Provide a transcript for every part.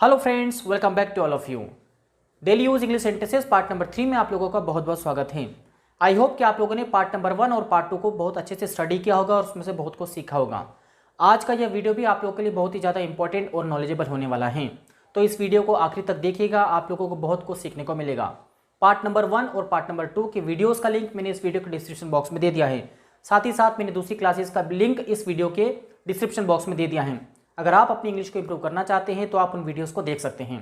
Hello friends, welcome back to all of you. Daily use English sentences part number 3 में आप लोगों का बहुत बहुत स्वागत है। आई होप कि आप लोगों ने पार्ट नंबर 1 और पार्ट 2 को बहुत अच्छे से स्टडी किया होगा और उसमें से बहुत कुछ सीखा होगा। आज का यह वीडियो भी आप लोगों के लिए बहुत ही ज़्यादा इंपॉर्टेंट और नॉलेजेबल होने वाला है, तो इस वीडियो को आखिर तक देखिएगा, आप लोगों को बहुत कुछ सीखने को मिलेगा। पार्ट नंबर 1 और पार्ट नंबर 2 के वीडियोज़ का लिंक मैंने इस वीडियो के डिस्क्रिप्शन बॉक्स में दे दिया है। साथ ही साथ मैंने दूसरी क्लासेस का लिंक इस वीडियो के डिस्क्रिप्शन बॉक्स में दे दिया है। अगर आप अपनी इंग्लिश को इंप्रूव करना चाहते हैं तो आप उन वीडियोस को देख सकते हैं।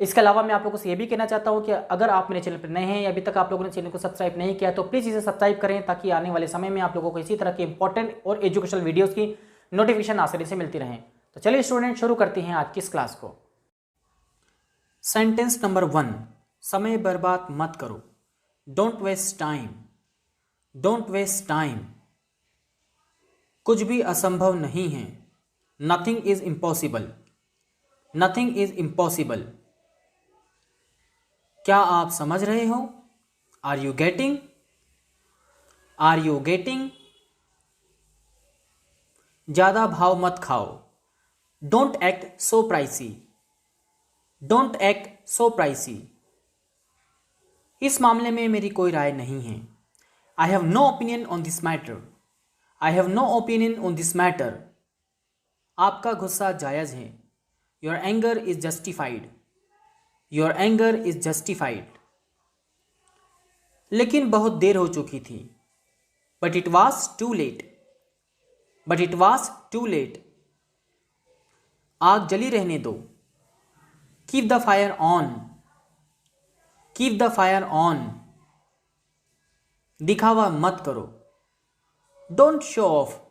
इसके अलावा मैं आप लोगों से ये भी कहना चाहता हूं कि अगर आप मेरे चैनल पर नए हैं या अभी तक आप लोगों ने चैनल को सब्सक्राइब नहीं किया तो प्लीज़ इसे सब्सक्राइब करें, ताकि आने वाले समय में आप लोगों को इसी तरह के इंपॉर्टेंट और एजुकेशनल वीडियोज़ की नोटिफिकेशन आसानी से मिलती रहें। तो चलिए स्टूडेंट, शुरू करते हैं आज की इस क्लास को। सेंटेंस नंबर 1, समय बर्बाद मत करो। Don't waste time. Don't waste time. कुछ भी असंभव नहीं है। Nothing is impossible. Nothing is impossible. क्या आप समझ रहे हो? Are you getting? Are you getting? ज्यादा भाव मत खाओ। Don't act so pricey. Don't act so pricey. इस मामले में मेरी कोई राय नहीं है। I have no opinion on this matter. I have no opinion on this matter. आपका गुस्सा जायज़ है। Your anger is justified. Your anger is justified. लेकिन बहुत देर हो चुकी थी। But it was too late. But it was too late. आग जली रहने दो। Keep the fire on. Keep the fire on. दिखावा मत करो। Don't show off.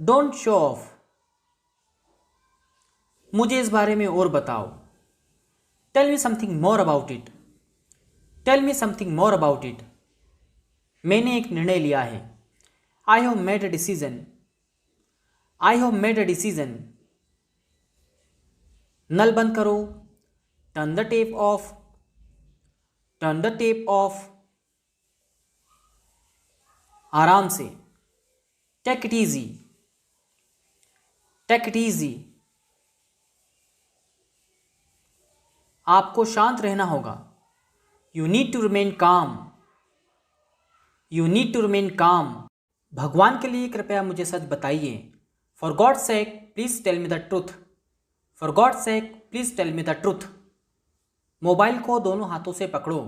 Don't show off. मुझे इस बारे में और बताओ। Tell me something more about it. Tell me something more about it. मैंने एक निर्णय लिया है। I have made a decision. I have made a decision. नल बंद करो। Turn the tap off. Turn the tap off. आराम से। Take it easy. Take it easy. आपको शांत रहना होगा। You need to remain calm. You need to remain calm. भगवान के लिए कृपया मुझे सच बताइए। For God sake please tell me the truth. For God sake please tell me the truth. Mobile को दोनों हाथों से पकड़ो।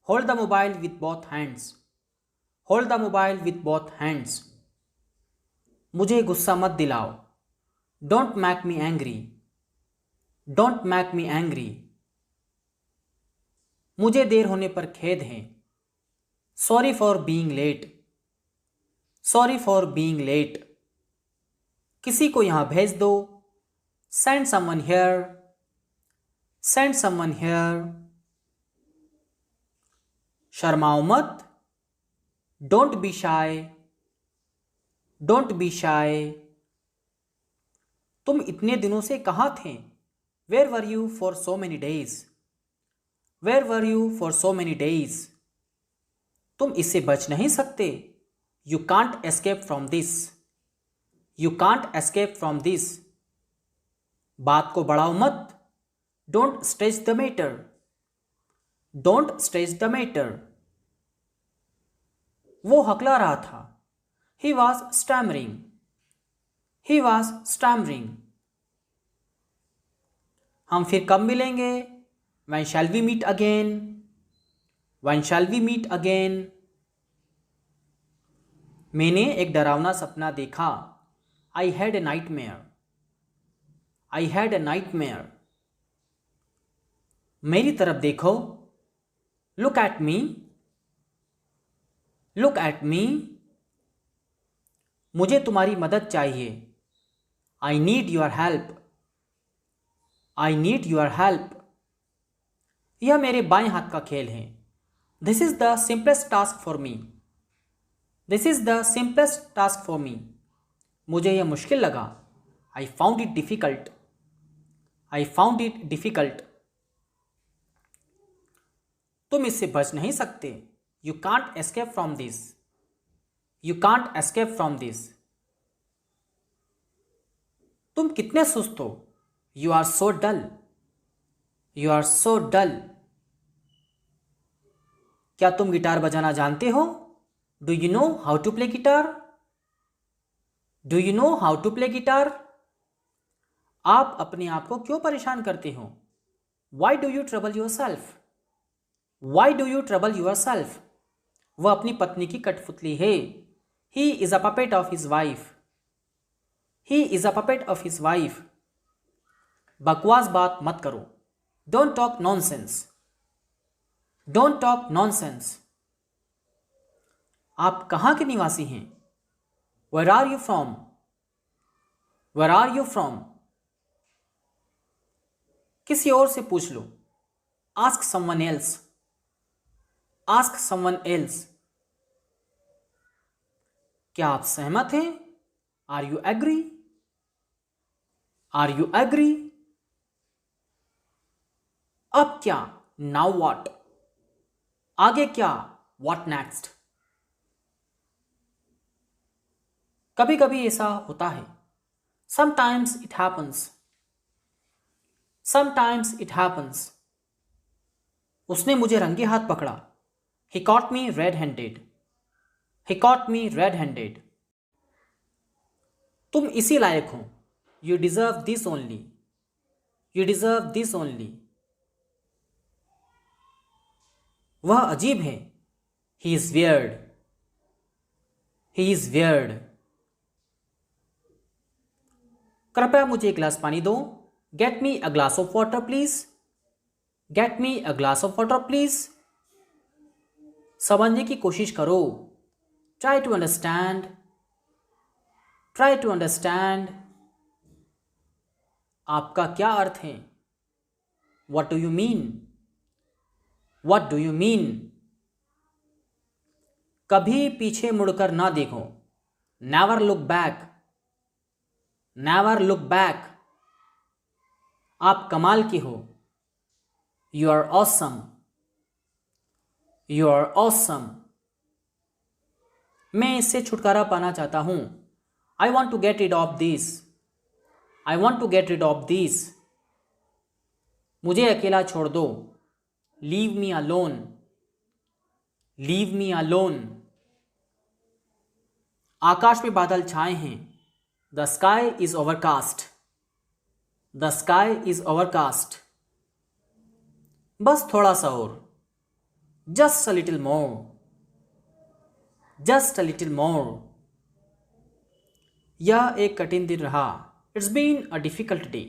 Hold the mobile with both hands. Hold the mobile with both hands. मुझे गुस्सा मत दिलाओ। Don't make me angry. Don't make me angry. मुझे देर होने पर खेद है। Sorry for being late. Sorry for being late. किसी को यहां भेज दो। Send someone here. Send someone here. शर्माओ मत। Don't be shy. Don't be shy. तुम इतने दिनों से कहां थे? Where were you for so many days? Where were you for so many days? तुम इससे बच नहीं सकते। You can't escape from this. You can't escape from this. बात को बढ़ाओ मत। Don't stretch the matter. Don't stretch the matter. वो हकला रहा था। He was stammering. He was stammering. हम फिर कब मिलेंगे? When shall we meet again? When shall we meet again? मैंने एक डरावना सपना देखा। I had a nightmare. I had a nightmare. मेरी तरफ देखो। Look at me. Look at me. मुझे तुम्हारी मदद चाहिए। I need your help. I need your help. यह मेरे बाएं हाथ का खेल है। This is the simplest task for me. This is the simplest task for me. मुझे यह मुश्किल लगा। I found it difficult. I found it difficult. तुम इससे बच नहीं सकते। You can't escape from this. You can't escape from this. तुम कितने सुस्त हो? You are so dull, you are so dull. क्या तुम गिटार बजाना जानते हो? Do you know how to play guitar? Do you know how to play guitar? आप अपने आप को क्यों परेशान करते हो? Why do you trouble yourself? Why do you trouble yourself? वह अपनी पत्नी की कठपुतली है। He is a puppet of his wife. He is a puppet of his wife. बकवास बात मत करो। Don't talk nonsense. Don't talk nonsense. आप कहाँ के निवासी हैं? Where are you from? Where are you from? किसी और से पूछ लो। Ask someone else. Ask someone else. क्या आप सहमत हैं? Are you agree? Are you agree? अब क्या? Now what? आगे क्या? What next? कभी कभी ऐसा होता है। Sometimes it happens. Sometimes it happens. उसने मुझे रंगे हाथ पकड़ा। He caught me red handed. He caught me red handed. तुम इसी लायक हो। You deserve this only. You deserve this only. वह अजीब है। He is weird. He is weird. कृपया मुझे एक गिलास पानी दो। Get me a glass of water please. Get me a glass of water please. समझने की कोशिश करो। Try to understand. Try to understand. आपका क्या अर्थ है? What do you mean? What do you mean? कभी पीछे मुड़कर ना देखो। Never look back. Never look back. आप कमाल के हो। You are awesome. You are awesome. मैं इससे छुटकारा पाना चाहता हूं। I want to get rid of this. I want to get rid of this. मुझे अकेला छोड़ दो। Leave me alone. Leave me alone. आकाश में बादल छाए हैं। The sky is overcast. The sky is overcast. बस थोड़ा सा और। Just a little more. Just a little more. यह एक कठिन दिन रहा। It's been a difficult day.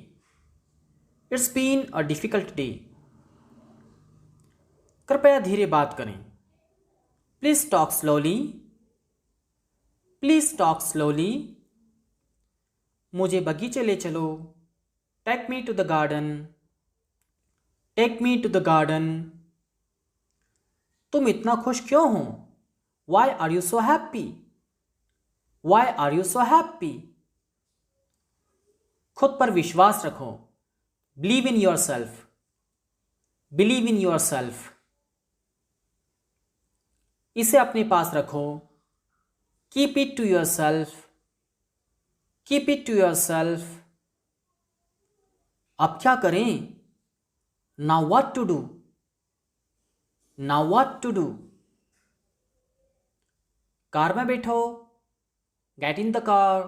It's been a difficult day. कृपया धीरे बात करें। Please talk slowly. Please talk slowly. मुझे बगीचे ले चलो। Take me to the garden. Take me to the garden. तुम इतना खुश क्यों हो? Why are you so happy? Why are you so happy? खुद पर विश्वास रखो। Believe in yourself. Believe in yourself. इसे अपने पास रखो। Keep it to yourself. Keep it to yourself. अब क्या करें? Now what to do? Now what to do? Car में बैठो। Get in the car.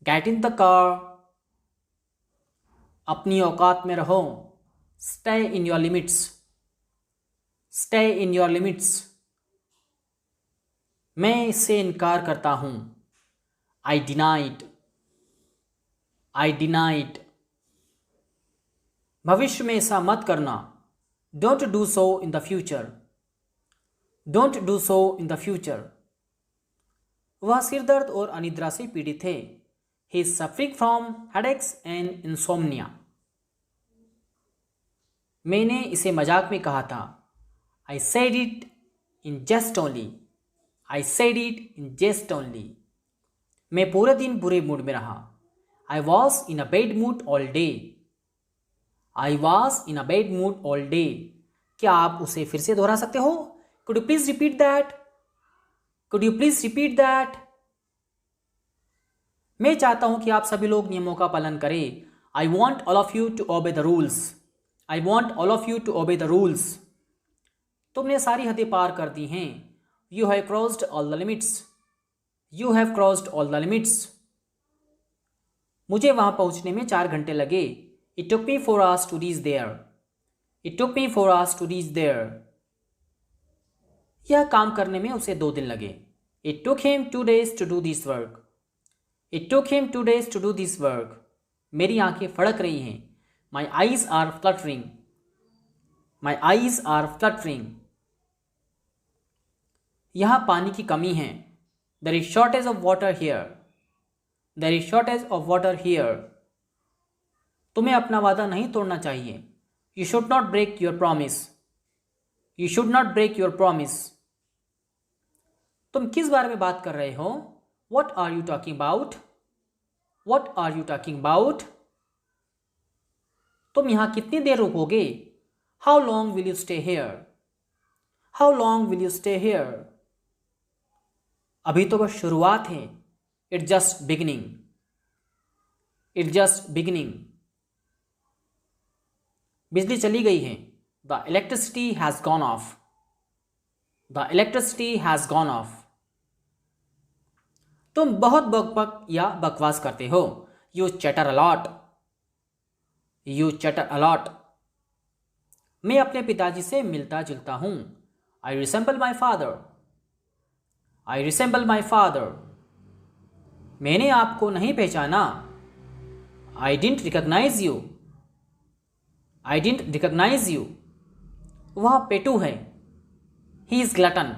Get in the car. अपनी औकात में रहो। Stay in your limits. Stay in your limits. मैं इससे इनकार करता हूं। I denied. I denied. भविष्य में ऐसा मत करना। Don't do so in the future. Don't do so in the future. वह सिरदर्द और अनिद्रा से पीड़ित है। He is suffering from headaches and insomnia. मैंने इसे मजाक में कहा था। I said it in jest only. I said it in jest only. मैं पूरे दिन बुरे मूड में रहा। I was in a bad mood all day. I was in a bad mood all day. क्या आप उसे फिर से दोहरा सकते हो? Could you please repeat that? Could you please repeat that? मैं चाहता हूं कि आप सभी लोग नियमों का पालन करें I want all of you to obey the rules. I want all of you to obey the rules. तुमने सारी हदें पार कर दी हैं. You have crossed all the limits. You have crossed all the limits. मुझे वहां पहुंचने में 4 घंटे लगे. It took me 4 hours to reach there. It took me 4 hours to reach there. यह काम करने में उसे 2 दिन लगे. It took him 2 days to do this work. It took him 2 days to do this work. मेरी आंखें फड़क रही हैं. My eyes are fluttering. My eyes are fluttering. यहाँ पानी की कमी है. There is shortage of water here. There is shortage of water here. तुम्हें अपना वादा नहीं तोड़ना चाहिए. You should not break your promise. You should not break your promise. तुम किस बारे में बात कर रहे हो? What are you talking about? What are you talking about? तुम यहाँ कितनी देर रुकोगे? How long will you stay here? How long will you stay here? अभी तो बस शुरुआत है. It's just beginning. It's just beginning. बिजली चली गई है. The electricity has gone off. The electricity has gone off. तुम बहुत बकबक या बकवास करते हो. You chatter a lot. You chatter a lot. मैं अपने पिताजी से मिलता जुलता हूं. I resemble my father. I resemble my father. मैंने आपको नहीं पहचाना. I didn't recognize you. I didn't recognize you. वह पेटू है. He is glutton.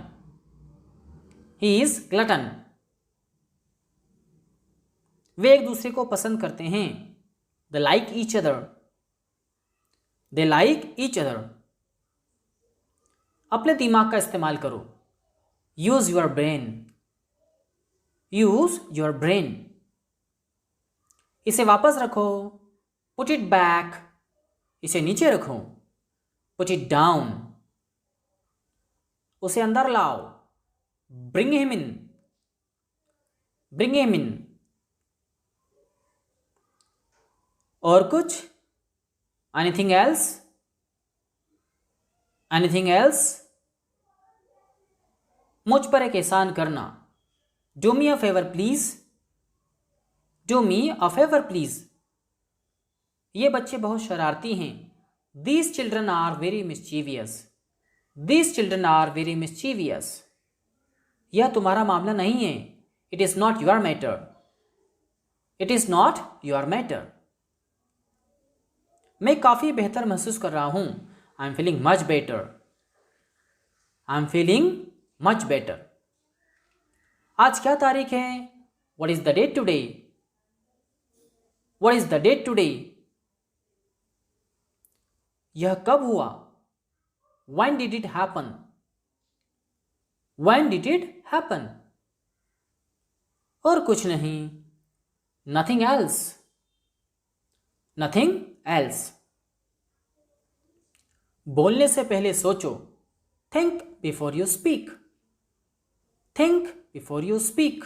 He is glutton. वे एक दूसरे को पसंद करते हैं. They like each other. They like each other. अपने दिमाग का इस्तेमाल करो. Use your brain. Use your brain. इसे वापस रखो. Put it back. इसे नीचे रखो. Put it down. उसे अंदर लाओ. Bring him in. Bring him in. और कुछ? Anything else? Anything else? मुझ पर एक एहसान करना. Do me a favor please. Do me a favor please. ये बच्चे बहुत शरारती हैं. These children are very mischievous. These children are very mischievous. यह तुम्हारा मामला नहीं है. It is not your matter. It is not your matter. मैं काफ़ी बेहतर महसूस कर रहा हूँ. I am feeling much better. I am feeling much better. आज क्या तारीख है? What is the date today? What is the date today? यह कब हुआ? When did it happen? When did it happen? और कुछ नहीं. Nothing else. Nothing else. बोलने से पहले सोचो. Think before you speak. Think before you speak.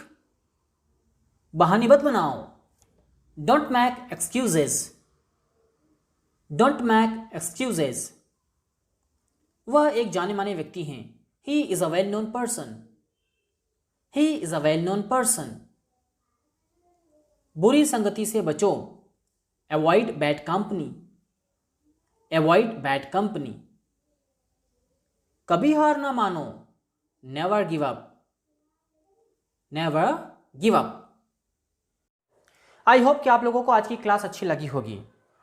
बहाने मत बनाओ. Don't make excuses. Don't make excuses. वह एक जाने माने व्यक्ति हैं. ही is a well known person. He is a well known person. बुरी संगति से बचो. Avoid bad company. Avoid bad company. कभी हार ना मानो. Never give up. Never give up. I hope कि आप लोगों को आज की क्लास अच्छी लगी होगी.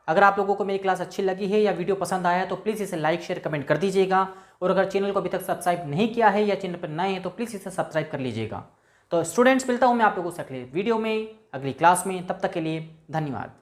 अगर आप लोगों को मेरी क्लास अच्छी लगी है या वीडियो पसंद आया तो प्लीज़ इसे लाइक शेयर कमेंट कर दीजिएगा. और अगर चैनल को अभी तक सब्सक्राइब नहीं किया है या चैनल पर नए हैं तो प्लीज़ इसे सब्सक्राइब कर लीजिएगा. तो स्टूडेंट्स, मिलता हूँ मैं आप लोगों से अगले वीडियो में, अगली क्लास में. तब तक के लिए धन्यवाद.